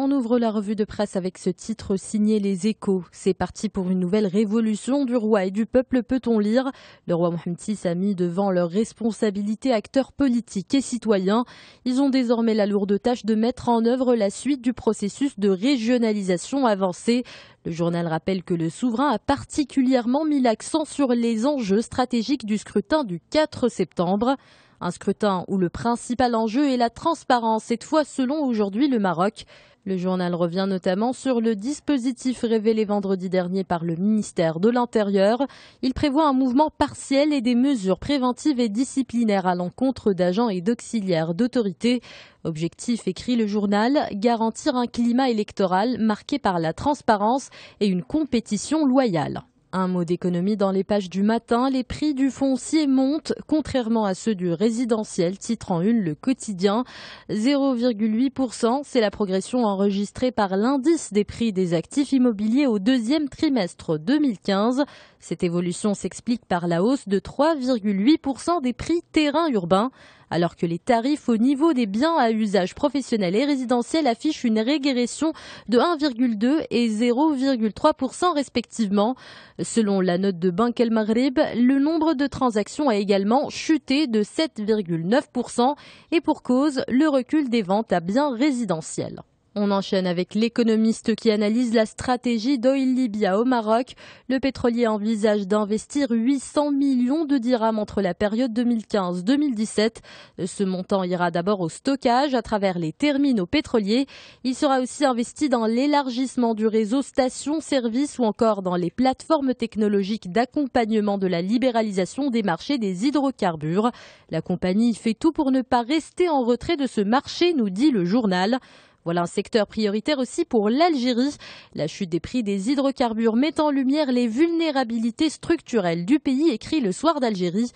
On ouvre la revue de presse avec ce titre signé Les Échos. C'est parti pour une nouvelle révolution du roi et du peuple, peut-on lire. Le roi Mohammed VI a mis devant leurs responsabilités acteurs politiques et citoyens. Ils ont désormais la lourde tâche de mettre en œuvre la suite du processus de régionalisation avancée. Le journal rappelle que le souverain a particulièrement mis l'accent sur les enjeux stratégiques du scrutin du 4 septembre. Un scrutin où le principal enjeu est la transparence, cette fois selon aujourd'hui le Maroc. Le journal revient notamment sur le dispositif révélé vendredi dernier par le ministère de l'Intérieur. Il prévoit un mouvement partiel et des mesures préventives et disciplinaires à l'encontre d'agents et d'auxiliaires d'autorité. Objectif, écrit le journal, garantir un climat électoral marqué par la transparence et une compétition loyale. Un mot d'économie dans les pages du matin, les prix du foncier montent, contrairement à ceux du résidentiel, titre en une le quotidien. 0,8%, c'est la progression enregistrée par l'indice des prix des actifs immobiliers au deuxième trimestre 2015. Cette évolution s'explique par la hausse de 3,8% des prix terrains urbains, alors que les tarifs au niveau des biens à usage professionnel et résidentiel affichent une régression de 1,2 et 0,3% respectivement. Selon la note de Banque El Maghreb, le nombre de transactions a également chuté de 7,9% et pour cause, le recul des ventes à biens résidentiels. On enchaîne avec l'économiste qui analyse la stratégie d'Oil Libya au Maroc. Le pétrolier envisage d'investir 800 millions de dirhams entre la période 2015-2017. Ce montant ira d'abord au stockage à travers les terminaux pétroliers. Il sera aussi investi dans l'élargissement du réseau stations-service ou encore dans les plateformes technologiques d'accompagnement de la libéralisation des marchés des hydrocarbures. La compagnie fait tout pour ne pas rester en retrait de ce marché, nous dit le journal. Voilà un secteur prioritaire aussi pour l'Algérie. La chute des prix des hydrocarbures met en lumière les vulnérabilités structurelles du pays, écrit Le Soir d'Algérie.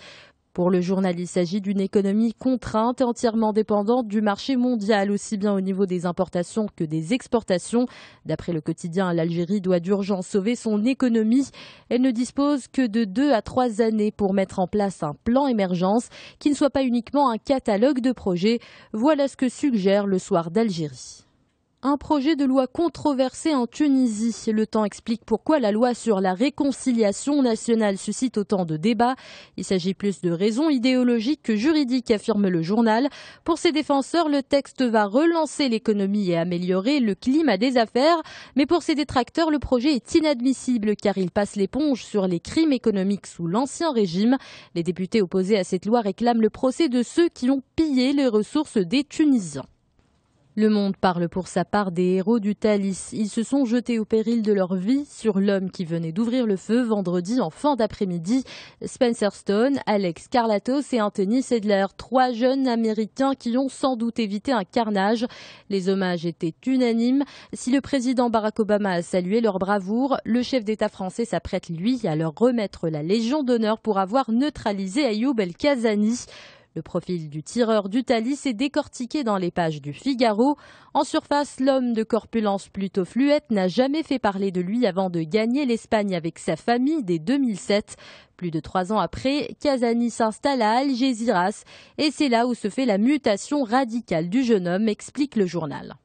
Pour le journal, il s'agit d'une économie contrainte et entièrement dépendante du marché mondial, aussi bien au niveau des importations que des exportations. D'après le quotidien, l'Algérie doit d'urgence sauver son économie. Elle ne dispose que de 2 à 3 années pour mettre en place un plan émergence qui ne soit pas uniquement un catalogue de projets. Voilà ce que suggère Le Soir d'Algérie. Un projet de loi controversé en Tunisie. Le Temps explique pourquoi la loi sur la réconciliation nationale suscite autant de débats. Il s'agit plus de raisons idéologiques que juridiques, affirme le journal. Pour ses défenseurs, le texte va relancer l'économie et améliorer le climat des affaires. Mais pour ses détracteurs, le projet est inadmissible car il passe l'éponge sur les crimes économiques sous l'Ancien Régime. Les députés opposés à cette loi réclament le procès de ceux qui ont pillé les ressources des Tunisiens. Le Monde parle pour sa part des héros du Thalys. Ils se sont jetés au péril de leur vie sur l'homme qui venait d'ouvrir le feu vendredi en fin d'après-midi. Spencer Stone, Alex Karlatos et Anthony Sedler, 3 jeunes Américains qui ont sans doute évité un carnage. Les hommages étaient unanimes. Si le président Barack Obama a salué leur bravoure, le chef d'État français s'apprête lui à leur remettre la Légion d'honneur pour avoir neutralisé Ayoub El-Kazani. Le profil du tireur du Thalys est décortiqué dans les pages du Figaro. En surface, l'homme de corpulence plutôt fluette n'a jamais fait parler de lui avant de gagner l'Espagne avec sa famille dès 2007. Plus de 3 ans après, Kazani s'installe à Algeciras et c'est là où se fait la mutation radicale du jeune homme, explique le journal.